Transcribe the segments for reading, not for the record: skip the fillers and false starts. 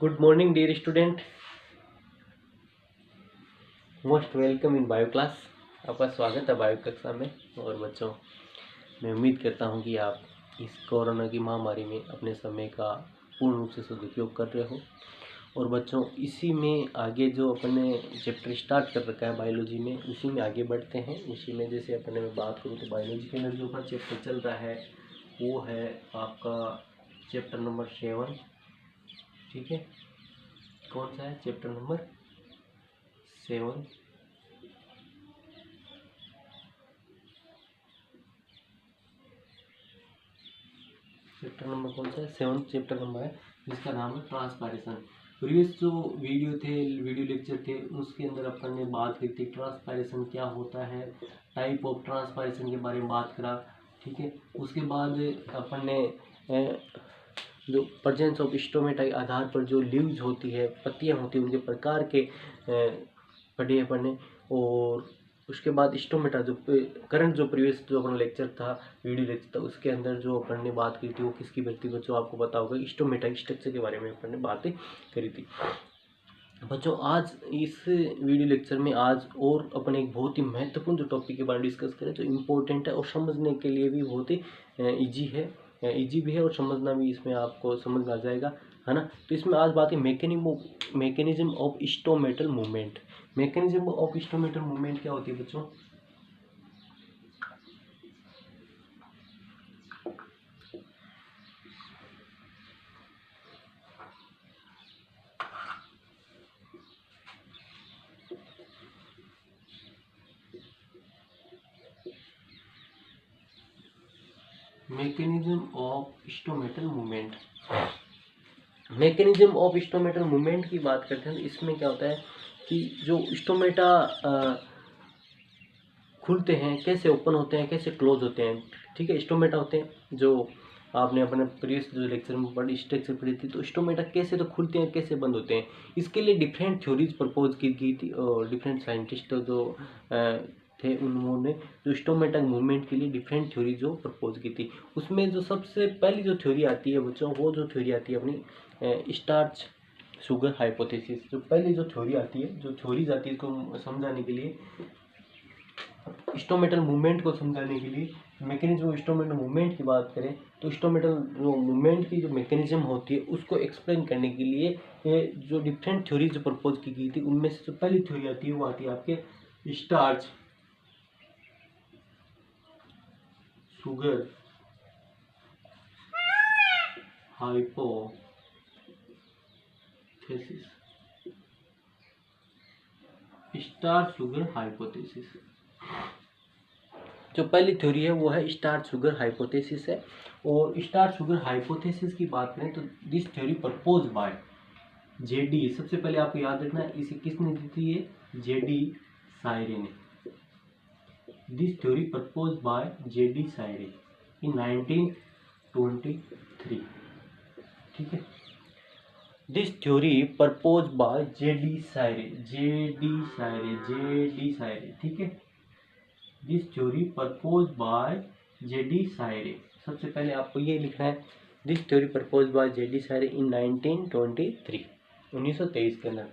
Good morning dear student, most welcome in bio class. आपका स्वागत है बायो कक्षा में। और बच्चों, मैं उम्मीद करता हूं कि आप इस कोरोना की महामारी में अपने समय का पूर्ण रूप से सदुपयोग कर रहे हो। और बच्चों, इसी में आगे जो अपने चैप्टर स्टार्ट कर रखा है बायोलॉजी में, उसी में आगे बढ़ते हैं। उसी में जैसे अपने में बात करूँ तो बायोलॉजी के अंदर जो अपना चैप्टर चल रहा है वो है आपका चैप्टर नंबर 7। ठीक है, कौन सा है? Chapter number 7। चैप्टर नंबर कौन सा है? 7th चैप्टर नंबर है, जिसका नाम है ट्रांसपायरेशन। प्रीवियस जो वीडियो लेक्चर थे, उसके अंदर अपन ने बात की थी ट्रांसपायरेशन क्या होता है, टाइप ऑफ ट्रांसपायरेशन के बारे में बात करा। ठीक है, उसके बाद अपन ने जो प्रेजेंस ऑफ स्टोमेटा के आधार पर जो लीव्स होती है, पत्तियां होती है, उनके प्रकार के पढ़े अपन ने। और उसके बाद स्टोमेटा जो करंट जो प्रीवियस जो अपना लेक्चर था, वीडियो लेक्चर था, उसके अंदर जो अपन ने बात की थी वो किसकी व्यक्ति बच्चों आपको पता होगा, स्टोमेटा स्ट्रक्चर के बारे में अपन ने बातें करी थी। बच्चों, आज इस वीडियो लेक्चर में आज और अपन एक बहुत ही महत्वपूर्ण जो टॉपिक के बारे में डिस्कस करें, जो इम्पोर्टेंट है और समझने के लिए भी बहुत ही ईजी भी है, और समझना भी इसमें आपको समझ में आ जाएगा, है ना। तो इसमें आज बात है mechanism of stomatal movement. Mechanism of stomatal movement क्या होती है बच्चों? Mechanism of stomatal movement. Mechanism of stomatal movement की बात करते हैं तो इसमें क्या होता है कि जो स्टोमेटा खुलते हैं, कैसे ओपन होते हैं, कैसे क्लोज होते हैं। ठीक है, स्टोमेटा होते हैं जो आपने अपने प्रीवियस जो लेक्चर में पढ़ी स्ट्रक्चर पढ़ी थी, तो स्टोमेटा कैसे तो खुलते हैं, कैसे बंद होते हैं, इसके लिए डिफरेंट थ्योरीज प्रपोज की गई थी। और डिफरेंट साइंटिस्ट जो थे, उन्होंने जो स्टोमेटा मूवमेंट के लिए डिफरेंट थ्योरी जो प्रपोज की थी, उसमें जो सबसे पहली जो थ्योरी आती है बच्चों, वो जो थ्योरी आती है अपनी स्टार्च शुगर हाइपोथेसिस। जो पहली जो थ्योरी आती है, जो थ्योरीज आती है इसको समझाने के लिए, स्टोमेटल मूवमेंट को समझाने के लिए, मैकेनिज्म ऑफ स्टोमेटल मूवमेंट की बात करें तो स्टोमेटल जो मूवमेंट की जो मैकेनिज्म होती है उसको एक्सप्लेन करने के लिए ये जो डिफरेंट थ्योरी जो प्रपोज की गई थी, उनमें से जो पहली थ्योरी आती है वो आती है आपके starch sugar hypothesis. Starch sugar hypothesis जो पहली थ्योरी है वो है स्टार्च शुगर हाइपोथेसिस है। और स्टार्च शुगर हाइपोथेसिस की बात करें तो this theory propose by JD. सबसे पहले आपको याद रखना है इसे किसने दी थी, ये जेडी सायरे ने। This theory propose by JD Sayre in 1923। ठीक है, this theory propose by JD Sayre. ठीक है, this theory propose by JD Sayre. सबसे पहले आपको ये लिखना है, this theory propose by JD Sayre in 1923, 1923 के अंदर।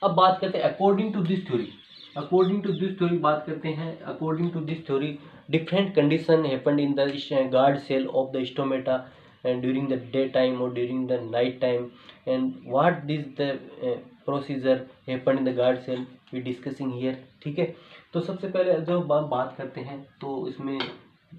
अब बात करते हैं अकॉर्डिंग टू दिस थ्योरी बात करते हैं। According to this theory different condition happened in the guard cell of the stomata and during the daytime or during the night time, and what this the procedure happen in the guard cell we discussing here। ठीक है, तो सबसे पहले जो बात करते हैं तो इसमें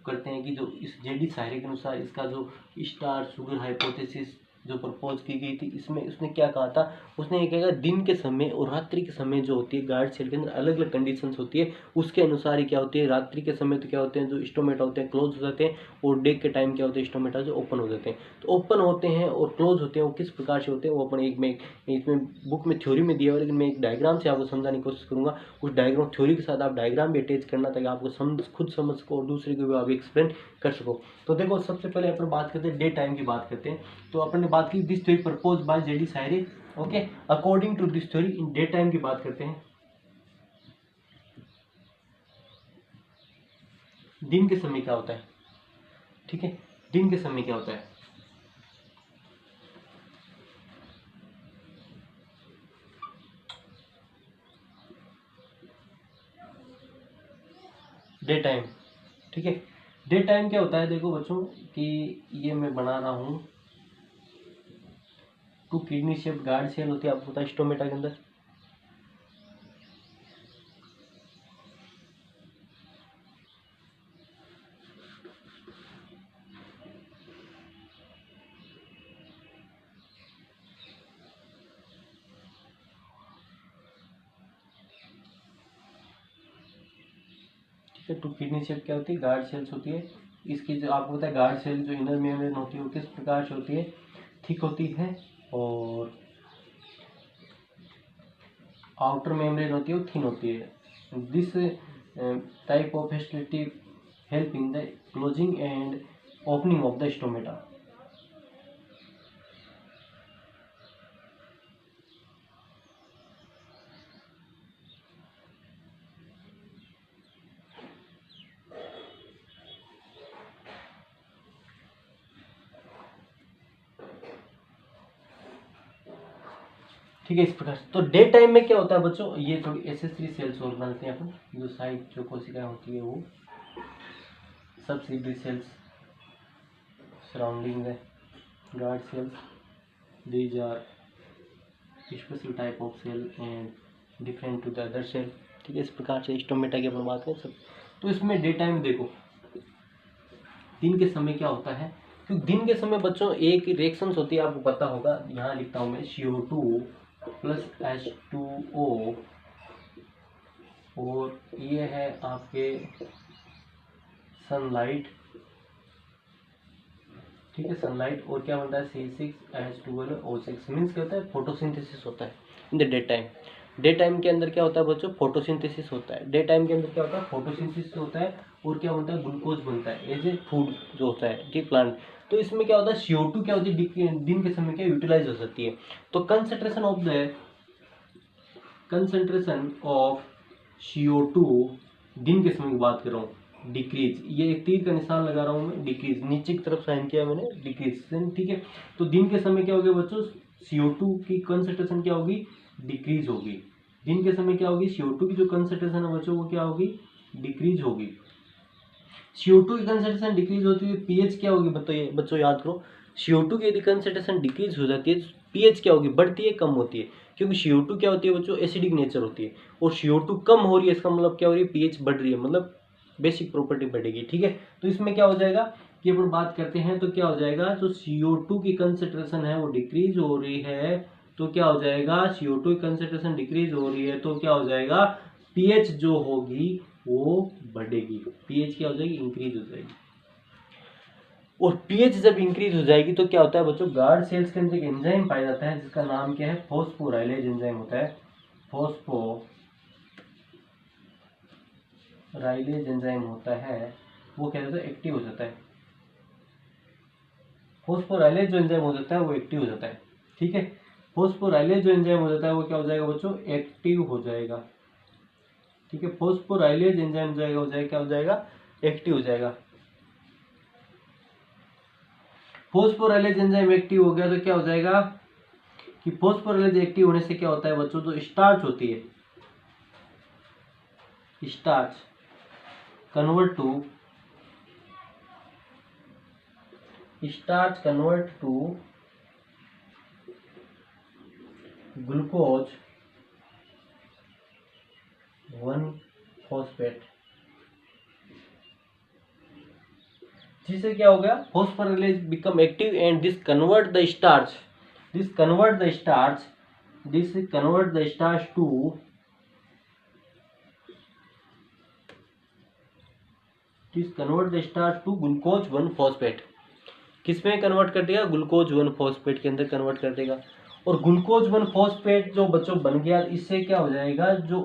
करते हैं कि जो इस जेडी सायरे के अनुसार इसका जो स्टार शुगर हाइपोथेसिस जो प्रपोज की गई थी, इसमें उसने क्या कहा था, उसने ये कहा दिन के समय और रात्रि के समय जो होती है गार्ड सेल के अंदर अलग अलग कंडीशंस होती है, उसके अनुसार ही क्या होती है। रात्रि के समय तो क्या होते हैं, जो स्टोमेटा होते हैं क्लोज हो जाते हैं, और डे के टाइम क्या होते हैं, स्टोमेटा जो ओपन हो जाते हैं। तो ओपन होते हैं और क्लोज होते हैं, वो किस प्रकार से होते हैं वो अपन एक में इसमें बुक में थ्योरी में दिया हुआ है, लेकिन मैं एक डायग्राम से आपको समझाने की कोशिश करूंगा। उस डायग्राम थ्योरी के साथ आप डायग्राम भी अटैच करना, ताकि आपको खुद समझ सको और दूसरे को भी आप एक्सप्लेन कर सको। तो देखो, सबसे पहले अपन बात करते हैं डे टाइम की बात करते हैं। तो अपन ने बात की this theory propose by JD Sayre. Okay, according to this theory in day time की बात करते हैं। दिन के समय क्या होता है? ठीक है, दिन के समय क्या होता है? Day time. ठीक है, डे टाइम क्या होता है, देखो बच्चों कि ये मैं बना रहा हूँ, 2 किडनी शेप गार्ड सेल होती है, आपको पता है स्टोमेटा के अंदर। ठीक है, 2 किडनी शेप क्या होती है, गार्ड सेल्स होती है। इसकी जो आपको पता है गार्ड सेल जो इनर मेम्ब्रेन होती है वो किस प्रकार से होती है, थिक होती है, और आउटर मेम्ब्रेन होती है वो थिन होती है। This type of facility help in the closing and opening of the stomata. ठीक है, इस प्रकार से। तो डे टाइम में क्या होता है बच्चों, ये थोड़ी एसेसरी सेल्स और बनाते हैं अपन, जो साइड जो कोशिकाएं होती है वो सब सीडी cells surrounding the guard cells, these are special type of cell and different to the other cell. ठीक है, इस प्रकार से स्टोमेटा की अपन बात करें सब। तो इसमें डे टाइम देखो, दिन के समय क्या होता है, क्योंकि दिन के समय बच्चों एक रिएक्शंस होती है, आपको पता होगा, यहाँ लिखता हूँ मैं CO2 प्लस H2O, और ये है आपके सनलाइट। ठीक है, सनलाइट, और क्या बनता है C6H12O6, मीन्स क्या होता है, फोटोसिंथेसिस होता है इन the day time. Day time के अंदर क्या होता है बच्चों, फोटोसिंथेसिस होता है। डे टाइम के अंदर क्या होता है, फोटोसिंथेसिस होता है, और क्या बनता है, ग्लूकोज बनता है एज ए फूड जो होता है, ठीक, प्लांट। तो इसमें क्या होता है, CO2 क्या होती है, दिन के समय क्या यूटिलाइज हो सकती है। तो कंसंट्रेशन ऑफ CO2 दिन के समय की बात कर रहा हूँ, डिक्रीज, ये एक तीर का निशान लगा रहा हूँ मैं, डिक्रीज, नीचे की तरफ साइन किया मैंने, डिक्रीज। ठीक है, तो दिन के समय क्या होगा बच्चों, CO2 की कंसंट्रेशन क्या होगी, डिक्रीज होगी। दिन के समय क्या होगी, CO2 की जो कंसंट्रेशन है बच्चों वो क्या होगी, डिक्रीज होगी। CO2 की कंसंट्रेशन डिक्रीज होती है, पीएच क्या होगी, बताइए बच्चों, याद करो। CO2 की यदि कंसंट्रेशन डिक्रीज हो जाती है, पीएच क्या होगी, बढ़ती है, कम होती है, क्योंकि CO2 क्या होती है बच्चों, एसिडिक नेचर होती है, और CO2 कम हो रही है, इसका मतलब क्या हो रही है, पीएच बढ़ रही है, मतलब बेसिक प्रॉपर्टी बढ़ेगी। ठीक है, तो इसमें क्या हो जाएगा कि अपन बात करते हैं, तो क्या हो जाएगा, जो CO2 की कंसंट्रेशन है वो डिक्रीज हो रही है, तो क्या हो जाएगा, CO2 की कंसंट्रेशन डिक्रीज हो रही है, तो क्या हो जाएगा, पीएच जो होगी वो बढ़ेगी, पीएच क्या हो जाएगी, इंक्रीज हो जाएगी। और पीएच जब इंक्रीज हो जाएगी तो क्या होता है बच्चों, गार्ड सेल्स के अंदर एक एंजाइम पाया जाता है जिसका नाम क्या है, फॉस्फोराइलेज एंजाइम होता है। फॉस्फोराइलेज एंजाइम होता है, वो क्या होता है, एक्टिव हो जाता है। फॉस्फोराइलेज जो एंजाइम हो जाता है वो एक्टिव हो जाता है। ठीक है, फॉस्फोराइलेज जो एंजाइम हो जाता है वो क्या हो जाएगा बच्चों, एक्टिव हो जाएगा। ठीक है, फॉस्फोराइलेज एंजाइम जाएगा हो जाएगा, क्या हो जाएगा, एक्टिव हो जाएगा। फॉस्फोराइलेज एंजाइम एक्टिव हो गया तो क्या हो जाएगा कि फॉस्फोराइलेज एक्टिव होने से क्या होता है बच्चों, जो स्टार्च होती है, स्टार्च कन्वर्ट टू ग्लूकोज 1-फॉस्फेट, जिससे क्या हो गया, phosphorylase become active and this convert the starch to glucose 1-फॉस्फेट। किसमें कन्वर्ट कर देगा, ग्लूकोज 1-फॉस्फेट के अंदर कन्वर्ट कर देगा। और ग्लूकोज 1-फॉस्फेट जो बच्चों बन गया, इससे क्या हो जाएगा, जो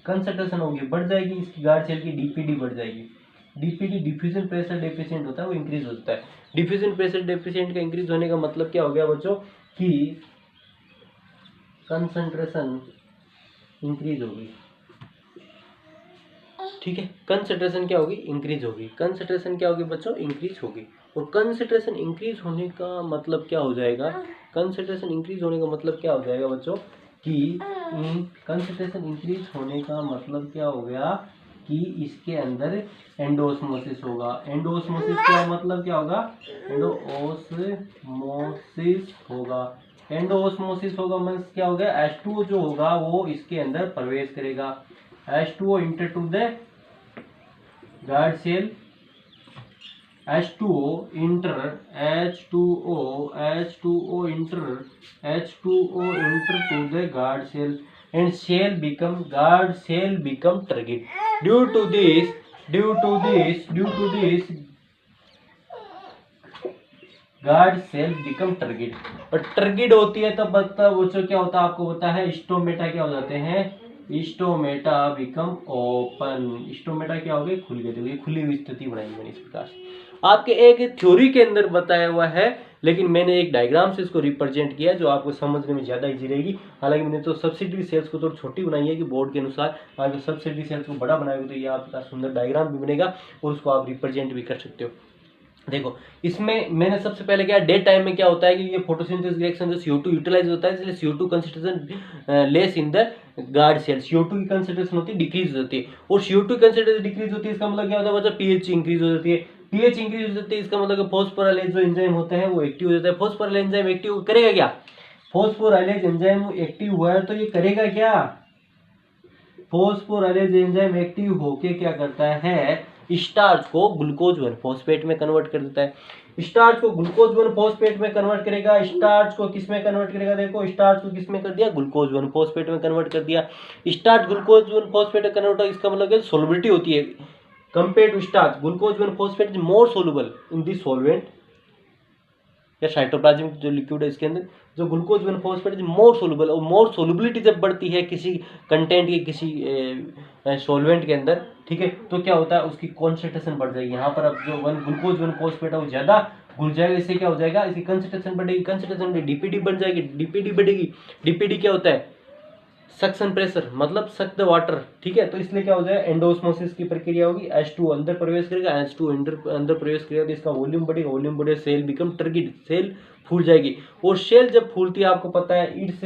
कंसंट्रेशन होगी बढ़ जाएगी, इसकी गार्ड सेल की डीपीडी बढ़ जाएगी। डीपीडी डिफ्यूजन प्रेशर डेफिशिएंट होता है, वो इंक्रीज होता है। डिफ्यूजन प्रेशर डेफिशिएंट का इंक्रीज होने का मतलब क्या हो गया बच्चों, कि कंसंट्रेशन इंक्रीज होगी। ठीक है, कंसंट्रेशन क्या होगी, इंक्रीज होगी। कंसंट्रेशन क्या होगी बच्चों, इंक्रीज होगी। और कंसंट्रेशन इंक्रीज होने का मतलब क्या हो जाएगा, कंसंट्रेशन इंक्रीज होने का मतलब क्या हो जाएगा बच्चों, कि कंसंट्रेशन इंक्रीज होने का मतलब क्या हो गया कि इसके अंदर एंडोस्मोसिस होगा। एंडोस्मोसिस का मतलब क्या होगा? एंडोस्मोसिस होगा। एंडोस्मोसिस होगा मीन्स क्या हो गया? H2O जो होगा वो इसके अंदर प्रवेश करेगा। H2O enter to the guard cell, H2O enter to the guard cell and guard cell become triggered. Due to this guard cell become turgid. और टर्गेट होती है तब बच्चों क्या होता है? आपको पता है स्टोमेटा क्या हो जाते हैं? Stomata become open. स्टोमेटा क्या हो गई? खुल गए। देखो ये खुली हुई स्थिति बनाई मैंने इस प्रकार से। आपके एक थ्योरी के अंदर बताया हुआ है, लेकिन मैंने एक डायग्राम से इसको रिप्रेजेंट किया जो आपको समझने में ज़्यादा इजी रहेगी। हालांकि मैंने तो सब्सिडरी सेल्स को थोड़ी छोटी बनाई है कि बोर्ड के अनुसार, आगे सब्सिडरी सेल्स को बड़ा बनाएगा तो ये आपका सुंदर डायग्राम भी बनेगा और उसको आप रिप्रेजेंट भी कर सकते हो। देखो इसमें मैंने सबसे पहले क्या, डे टाइम में क्या होता है कि ये फोटोसिंथेसिस रिएक्शन जो CO2 यूटिलाइज होता है, इसलिए CO2 concentration less in the guard cell. CO2 की कंसंट्रेशन होती है डिक्रीज होती है, और CO2 कंसंट्रेशन डिक्रीज होती है इसका मतलब क्या होता है बच्चा? पीएच इंक्रीज हो जाती है। पीएच इंक्रीज हो जाती है इसका मतलब फॉस्फोराइलेज जो एंजाइम होता है वो एक्टिव हो जाता है। फॉस्फोराइलेज एंजाइम एक्टिव करेगा क्या? फॉस्फोराइलेज एंजाइम एक्टिव हुआ है तो ये करेगा क्या? फॉस्फोराइलेज एंजाइम एक्टिव होके क्या करता है? स्टार्च को ग्लूकोज 1 फॉस्फेट में कन्वर्ट कर देता है। स्टार्च को ग्लूकोज 1 फॉस्फेट में कन्वर्ट करेगा। स्टार्च को किस में कन्वर्ट करेगा? देखो स्टार्च को किस में कर दिया? ग्लूकोज 1 फॉस्फेट में कन्वर्ट कर दिया। स्टार्च ग्लूकोज 1 फॉस्फेट में कन्वर्ट, इसका मतलब सोलबिलिटी होती है compare to starch. Glucose 1 phosphate is more soluble in this solvent या साइटोप्लाज्मिक जो लिक्विड है इसके अंदर, जो glucose 1 phosphate is more soluble. और मोर सोलुबिलिटी जब बढ़ती है किसी कंटेंट की किसी सॉल्वेंट के अंदर, ठीक है, तो क्या होता है? उसकी कॉन्सेंट्रेशन बढ़ जाएगी। यहाँ पर अब जो ग्लूकोज 1 फॉस्फेट है वो ज्यादा घुल जाएगा, इससे क्या हो जाएगा? इसकी कंसेंट्रेशन बढ़ेगी। कंसेंट्रेशन डीपीडी बढ़ जाएगी। डीपीडी बढ़ेगी। डीपीडी क्या होता है? सक्शन प्रेशर, मतलब सक द वाटर, ठीक है। तो इसलिए क्या हो जाएगा? एंडोस्मोसिस की प्रक्रिया होगी। H2 अंदर प्रवेश करेगा, H2 अंदर प्रवेश करेगा तो इसका वॉल्यूम बढ़ेगा। वॉल्यूम बढ़े, सेल बिकम टर्गिड, सेल फूल जाएगी। और सेल जब फूलती है आपको पता है it's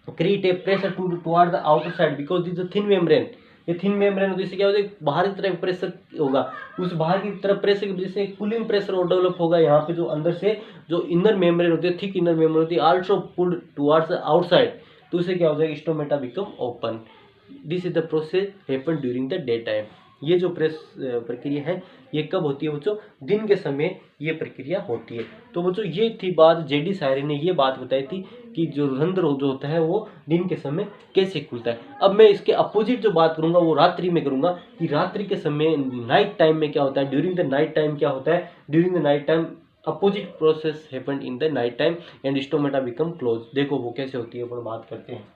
create a pressure toward the outer side because this thin membrane. ये थिन मेम्ब्रेन होती है, इससे क्या होता है? बाहर की तरफ प्रेशर होगा। उस बाहर की तरफ प्रेशर की वजह से पुलिंग प्रेशर और डेवलप होगा। यहाँ पे जो अंदर से जो इनर मेम्ब्रेन होती है, थिक इनर मेम्ब्रेन होती है, also pulled towards the outside, तो उससे क्या हो जाएगा? Stomata become open. This is the process happen during the day time. ये जो प्रक्रिया है ये कब होती है बच्चों? दिन के समय ये प्रक्रिया होती है। तो बच्चों ये थी बात, जेडी सायरे ने ये बात बताई थी कि जो रंध्र जो होता है वो दिन के समय कैसे खुलता है। अब मैं इसके अपोजिट जो बात करूंगा वो रात्रि में करूंगा कि रात्रि के समय नाइट टाइम में क्या होता है। ड्यूरिंग द नाइट टाइम क्या होता है? During the night time opposite process happened in the night time and stomata become close. देखो वो कैसे होती है, अपन बात करते हैं।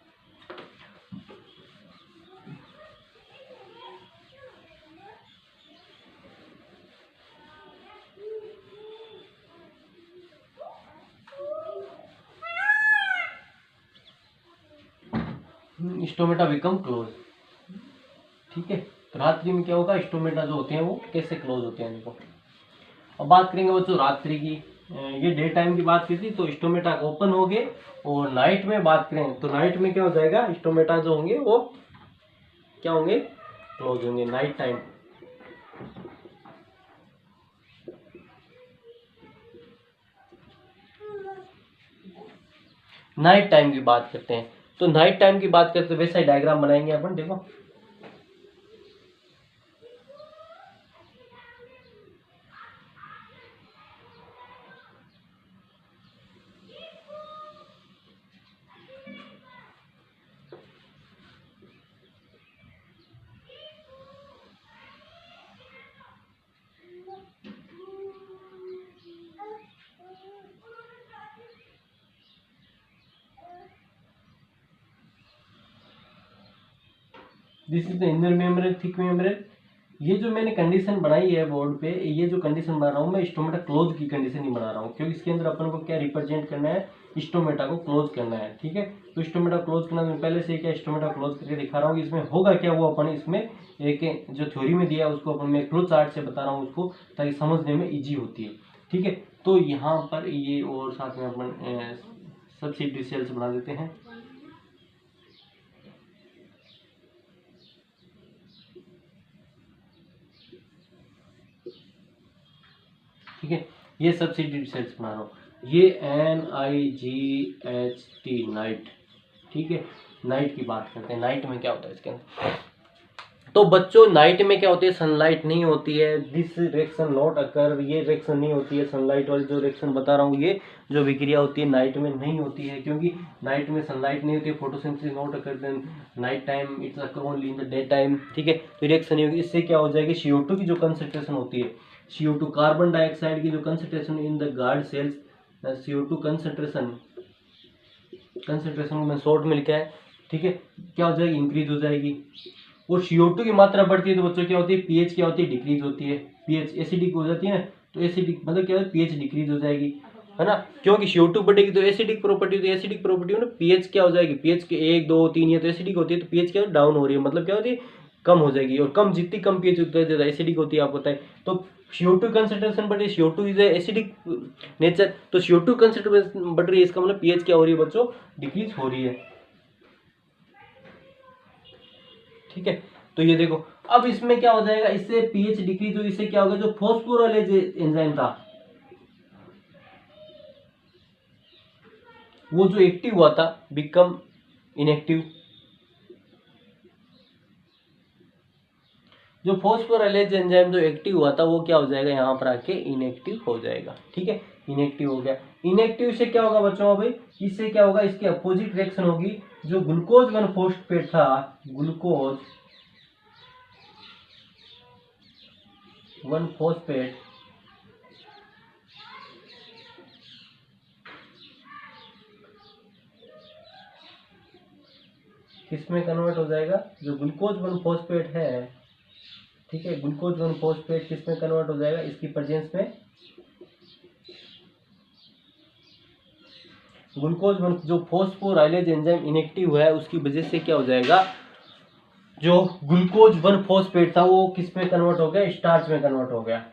स्टोमेटा बिकम क्लोज, ठीक है। तो रात्रि में क्या होगा? स्टोमेटा जो होते हैं वो कैसे क्लोज होते हैं, देखो। अब बात करेंगे बच्चों रात्रि की। ये डे टाइम की बात की थी तो स्टोमेटा ओपन हो गए। और नाइट में बात करें तो नाइट में क्या हो जाएगा? स्टोमेटा जो होंगे वो क्या होंगे? क्लोज होंगे नाइट टाइम। नाइट टाइम की बात करते हैं तो नाइट टाइम की बात करते हैं वैसा ही डायग्राम बनाएंगे अपन, देखो। This is the inner membrane, thick membrane. ये जो मैंने कंडीशन बनाई है बोर्ड पे, ये जो कंडीशन बना रहा हूँ मैं स्टोमेटा क्लोज की कंडीशन ही बना रहा हूँ, क्योंकि इसके अंदर अपन को क्या रिप्रेजेंट करना है? स्टोमेटा को क्लोज करना है, ठीक है। तो स्टोमेटा क्लोज करना, मैं पहले से क्या स्टोमेटा क्लोज करके दिखा रहा हूँ। इसमें होगा क्या वो अपन इसमें एक जो थ्योरी में दिया है उसको अपन मैं फ्लो चार्ट से बता रहा हूँ उसको, ताकि समझने में ईजी होती है, ठीक है। तो यहाँ पर ये और साथ में अपन सब्सिडी सेल्स बना देते हैं। ठीक है, ये सब्सिट्यूट सेल्स बना रहा हूँ, ये NIGHT नाइट, ठीक है। नाइट की बात करते हैं, नाइट में क्या होता है इसके अंदर। तो बच्चों नाइट में क्या होती है, सनलाइट नहीं होती है, दिस रिएक्शन नॉट अकर, ये रिएक्शन नहीं होती है, सनलाइट वाली जो रिएक्शन बता रहा हूँ ये जो विक्रिया होती है नाइट में नहीं होती है, क्योंकि नाइट में सनलाइट नहीं होती है, photosynthesis not occur then night time, it's occur only in the day time, ठीक है। तो रिएक्शन नहीं होगी, इससे क्या हो जाएगी, CO2 की जो कंसंट्रेशन होती है, CO2 कार्बन डाइऑक्साइड की जो concentration in the guard sales, CO2 concentration में शॉर्ट में लिखा है, ठीक है, क्या हो जाएगी, इंक्रीज हो जाएगी। और CO2 की मात्रा बढ़ती है तो बच्चों क्या होती है, pH क्या होती है, डिक्रीज होती है, pH एसिडिक हो जाती है ना, तो एसिडिक मतलब क्या है, pH डिक्रीज हो जाएगी, है ना, क्योंकि CO2 बढ़ेगी तो एसिडिक प्रॉपर्टी, तो एसिडिक प्रॉपर्टी हो ना, pH क्या हो जाएगी, pH के 1 2 3 ये तो एसिडिक होती है, तो pH क्या डाउन हो रही है, मतलब क्या होती है, कम हो जाएगी, और कम जितनी कम pH उतना ज़्यादा एसिडिक होती है, आपको पता है। तो CO2 कंसंट्रेशन बढ़ रही है, CO2 इज एसिडिक नेचर, तो CO2 कंसंट्रेशन बढ़ रही है, इसका मतलब pH क्या हो रही है बच्चों, डिक्रीज हो रही है, ठीक है। तो ये देखो अब इसमें क्या हो जाएगा, इससे pH डिक्रीज हो, इससे क्या होगा, जो फॉस्फोराइलेज एंजाइम था वो जो एक्टिव हुआ था बिकम इनएक्टिव, जो फॉस्फोराइलेज एंजाइम जो एक्टिव हुआ था वो क्या हो जाएगा, यहाँ पर आके इनएक्टिव हो जाएगा, ठीक है, इनएक्टिव हो गया। इनएक्टिव से क्या होगा बच्चों, भाई इससे क्या होगा, इसकी अपोजिट रिएक्शन होगी, जो ग्लूकोज 1 फॉस्फेट था, ग्लूकोज 1 फॉस्फेट किसमें कन्वर्ट हो जाएगा, जो ग्लूकोज 1 फॉस्फेट है, ठीक है, ग्लूकोज 1 फॉस्फेट किसमें कन्वर्ट हो जाएगा, इसकी प्रेजेंस में ग्लूकोज 1 जो फॉस्फोराइलेज एंजाइम इनएक्टिव है उसकी वजह से क्या हो जाएगा, जो ग्लूकोज 1 फॉस्फेट था वो किस में कन्वर्ट हो गया, स्टार्च में कन्वर्ट हो गया,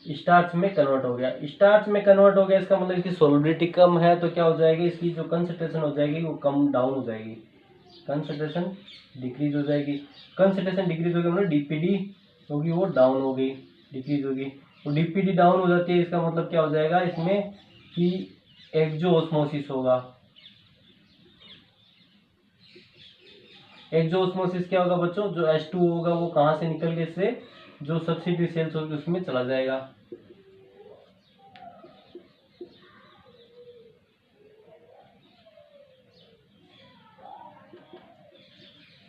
स्टार्च में कन्वर्ट हो गया, स्टार्च में कन्वर्ट हो गया, इसका मतलब इसकी सोलबिलिटी कम है, तो क्या हो जाएगी, इसकी जो कंसंट्रेशन हो जाएगी वो कम डाउन हो जाएगी, कंसंट्रेशन डिक्रीज हो जाएगी, कंसंट्रेशन डिक्रीज होगी मतलब DPD होगी वो डाउन हो गई, डिक्रीज होगी, तो DPD डाउन हो जाती है, इसका मतलब क्या हो जाएगा इसमें कि एक्सोऑस्मोसिस होगा, एक्सोऑस्मोसिस क्या होगा बच्चों, जो H2 होगा वो कहाँ से निकल के इससे जो सब्सिट्यूट सेल्स होगी उसमें चला जाएगा,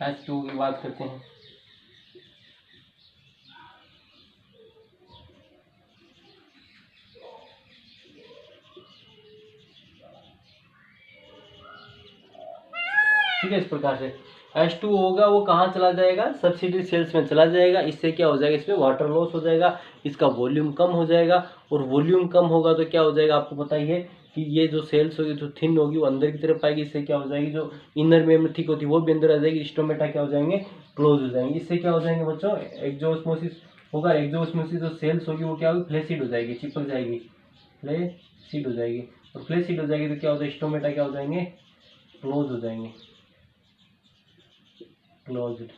H2 की बात करते हैं। ठीक है, इस प्रकार से H2 होगा वो कहाँ चला जाएगा, सब्सिट्यूट सेल्स में चला जाएगा, इससे क्या हो जाएगा, इसमें वाटर लॉस हो जाएगा, इसका वॉल्यूम कम हो जाएगा, और वॉल्यूम कम होगा तो क्या हो जाएगा, आपको पता ही है कि ये जो सेल्स होगी जो थिन होगी वो अंदर की तरफ आएगी, इससे क्या हो जाएगी, जो इनर मेम्ब्रेन थिक होती है वो भी अंदर आ जाएगी, स्टोमेटा क्या हो जाएंगे, क्लोज हो जाएंगे, इससे क्या हो जाएंगे बच्चों, एक्सोऑस्मोसिस होगा, एक्सोऑस्मोसिस जो सेल्स होगी वो क्या होगी, फ्लैसिड हो जाएगी, चिपक जाएगी, फ्लैसिड हो जाएगी, और फ्लैसिड हो जाएगी तो क्या हो जाएगा, स्टोमेटा क्या हो जाएंगे, क्लोज हो जाएंगे, क्लोज्ड,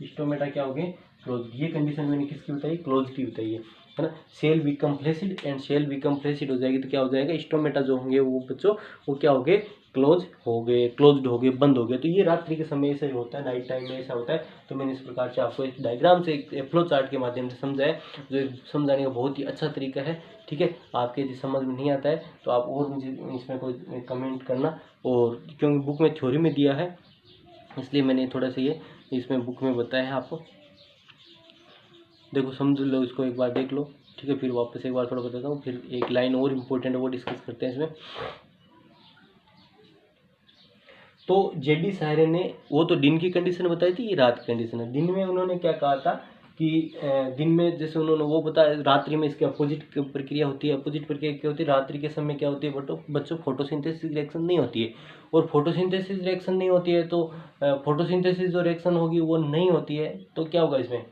स्टोमेटा क्या हो गए, क्लोज्ड, ये कंडीशन मैंने किसकी बताई, क्लोज की बताई है ना, cell become flaccid and cell become flaccid हो जाएगी तो क्या हो जाएगा, स्टोमेटा जो होंगे वो बच्चों वो क्या हो गए, क्लोज हो गए, क्लोज्ड हो गए, बंद हो गए। तो ये रात्रि के समय ऐसे होता है, नाइट टाइम में ऐसा होता है। तो मैंने इस प्रकार से आपको एक डायग्राम से एक फ्लो चार्ट के माध्यम से समझाया, जो समझाने का बहुत ही अच्छा तरीका है, ठीक है। आपके यदि समझ में नहीं आता है तो आप और मुझे इसमें कोई कमेंट करना, और क्योंकि बुक में थ्योरी में दिया है इसलिए मैंने थोड़ा सा ये इसमें बुक में बताया है आपको, देखो समझ लो, इसको एक बार देख लो, ठीक है, फिर वापस एक बार थोड़ा बताता हूँ, फिर एक लाइन और इम्पोर्टेंट है वो डिस्कस करते हैं इसमें। तो जेडी सायरे ने वो तो दिन की कंडीशन बताई थी, ये रात की कंडीशन है। दिन में उन्होंने क्या कहा था कि दिन में जैसे उन्होंने वो बताया, रात्रि में इसकी अपोजिट प्रक्रिया होती है। अपोजिट प्रक्रिया क्या होती है, रात्रि के समय क्या होती है बच्चों, फोटोसिंथेसिस रिएक्शन नहीं होती है, और फोटोसिंथेसिस रिएक्शन नहीं होती है तो फोटोसिंथेसिस जो रिएक्शन होगी वो नहीं होती है, तो क्या होगा इसमें,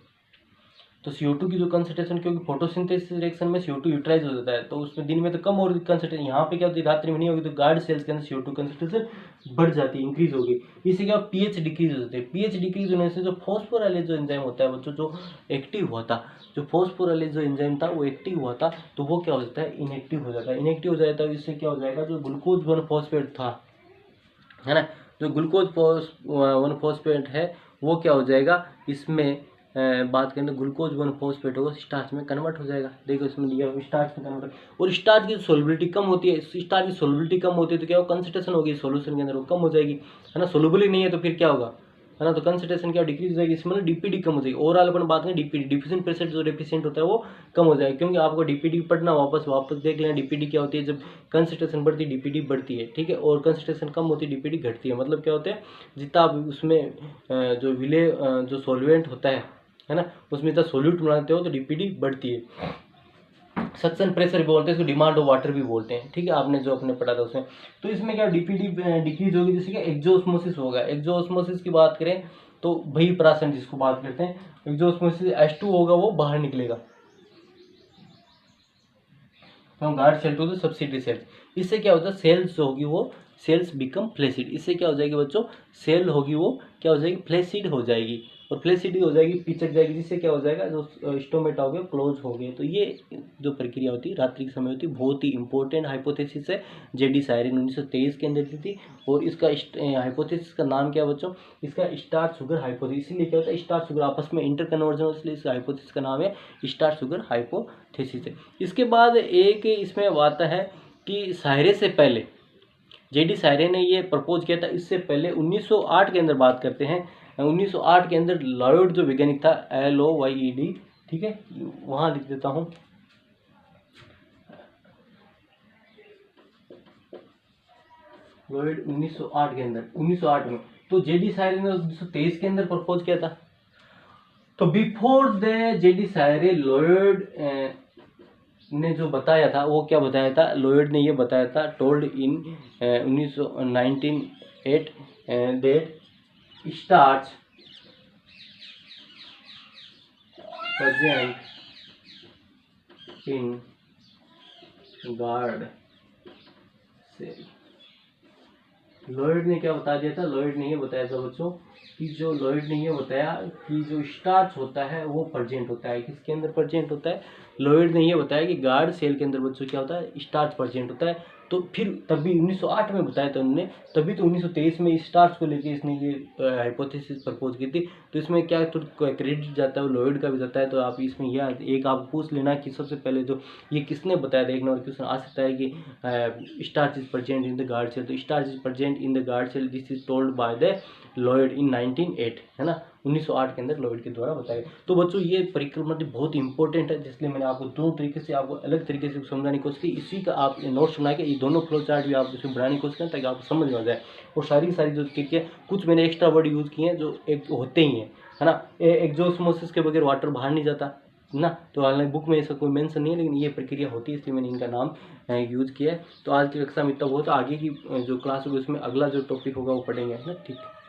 तो CO2 की जो कंसंट्रेशन, क्योंकि फोटोसिंथेसिस रिएक्शन में CO2 यूटिलाइज हो जाता है, तो उसमें दिन में तो कम और कंसंट्रेशन, यहाँ पे क्या होती है रात्रि में नहीं होगी, तो गार्ड सेल्स के अंदर CO2 कंसंट्रेशन बढ़ जाती है, इंक्रीज होगी। इससे क्या pH डिक्रीज हो जाती है। pH डिक्रीज होने से जो फॉस्फोराइलेज जो एंजाइम होता है बच्चों, जो एक्टिव हुआ था, जो फॉस्फोराइलेज जो एंजाइम था वो एक्टिव हुआ था, तो वो क्या हो जाता है, इनएक्टिव हो जाता है। इनएक्टिव हो जाता है, इससे क्या हो जाएगा, जो ग्लूकोज 1-फॉस्फेट था, है ना, जो ग्लूकोज 1-फॉस्फेट है वो क्या हो जाएगा, इसमें बात करें तो ग्लूकोज 1-फॉस्फेट होगा, स्टार्च में कन्वर्ट हो जाएगा। देखो इसमें दिया स्टार्च में कन्वर्ट, और स्टार्च की सोलबिलिटी कम होती है, स्टार्च की सोलबिलिटी कम होती है तो क्या हो, कंसंट्रेशन होगी सोल्यूशन के अंदर वो कम हो जाएगी, है ना। सोलुबल ही नहीं है तो फिर क्या होगा, है ना, तो कंसंट्रेशन क्या डिक्रीज हो जाएगी, इसमें ना डीपीडी कम हो जाएगी। ओवरऑल अपन बात करें डीपीडी, डिफिशिएंट प्रेशर जो डेफिशिएंट होता है वो कम हो जाएगा, क्योंकि आपको डीपीडी पढ़ना, वापस देख लेना डीपीडी क्या होती है। जब कंसंट्रेशन बढ़ती है डीपीडी बढ़ती है, ठीक है, और कंसंट्रेशन कम होती है डीपीडी घटती है। मतलब क्या होता है, जितना आप उसमें जो सॉल्वेंट होता है ना, उसमें जितना सोल्यूट बनाते हो तो डीपीडी बढ़ती है। सक्शन प्रेशर भी बोलते हैं इसको, डिमांड ऑफ वाटर भी बोलते हैं, ठीक है, आपने जो अपने पढ़ा था उसमें। तो इसमें क्या डीपीडी डिक्रीज होगी, जैसे कि एक्सोस्मोसिस होगा। एक्सोस्मोसिस की बात करें तो बहिर्प्राशन जिसको बात करते हैं, एक्सोस्मोसिस H2 होगा वो बाहर निकलेगा, तो guard cell to the subsidiary cell. इससे क्या होता है, सेल्स जो होगी वो सेल्स बिकम फ्लैसिड। इससे क्या हो जाएगी बच्चों, सेल होगी वो क्या हो जाएगी, फ्लैसिड हो जाएगी, और फ्लैसिड हो जाएगी, पिचक जाएगी, जिससे क्या हो जाएगा, जो स्टोमेटा हो गया क्लोज हो गए। तो ये जो प्रक्रिया होती है रात्रि के समय होती है, बहुत ही इंपॉर्टेंट हाइपोथेसिस है, जेडी सायरेन 1923 के अंदर दी थी। और इसका हाइपोथेसिस का नाम क्या है बच्चों, इसका स्टार्च शुगर हाइपोथेसिस। इसीलिए क्या होता है, स्टार्च शुगर आपस में इंटर कन्वर्जन, इसलिए इस हाइपोथेसिस का नाम है स्टार्च शुगर हाइपोथेसिस है। इसके बाद एक इसमें आता है कि सायरे से पहले, जेडी सायरे ने ये प्रपोज किया था, इससे पहले 1908 के अंदर बात करते हैं। 1908 के अंदर लॉयड जो वैज्ञानिक था, LOYED, ठीक है, वहाँ लिख देता हूँ, लॉयड 1908 के अंदर, 1908 में। तो जेडी सायरे ने 1923 के अंदर प्रपोज किया था। तो बिफोर द जेडी सायरे, लॉयड ने जो बताया था वो क्या बताया था, लॉयड ने ये बताया था, told in 1908 that starch present in guard cell. Lloyd ने क्या बता दिया था, लॉयड ने ये बताया था बच्चों कि जो लॉयड ने ये बताया कि जो स्टार्च होता है वो प्रेजेंट होता है, किसके अंदर प्रेजेंट होता है, लॉयड ने ये बताया कि गार्ड सेल के अंदर बच्चों क्या होता है, स्टार्च प्रेजेंट होता है। तो फिर तभी 1908 में बताया था उन्होंने, तभी तो 1923 में स्टार्च को लेके इसने ये हाइपोथेसिस प्रपोज की थी। तो इसमें क्या तो क्रेडिट जाता है, लॉयड का भी जाता है। तो आप इसमें यह एक आप पूछ लेना कि सबसे पहले तो ये किसने बताया, देखना, और क्वेश्चन आ सकता है कि starch is present in the guard cell. तो starch is present in the guard cell, this is told by the Lloyd in 1908, है ना, 1908 के अंदर लॉयड के द्वारा बताया गया। तो बच्चों ये परिक्रमा बहुत इंपॉर्टेंट है, जिसलिए मैंने आपको दोनों तरीके से आपको अलग तरीके से समझाने की कोशिश की। इसी का आप नोट्स बना के ये दोनों फ्लो चार्ट भी आप उसमें बनाने की कोशिश करें ताकि आपको समझ में आ जाए। और सारी जो ट्रिक है, कुछ मैंने एक्स्ट्रा वर्ड यूज़ किए हैं जो एक होते ही हैं, है ना। एक्सोस्मोसिस के बगैर वाटर बाहर नहीं जाता ना, तो हालांकि बुक में ऐसा कोई मेंशन नहीं है, लेकिन ये प्रक्रिया होती है, इसलिए मैंने इनका नाम यूज़ किया है। तो आज की कक्षा में इतना बहुत, आगे की जो क्लास होगी उसमें अगला जो टॉपिक होगा वो पढ़ेंगे, है ना, ठीक है।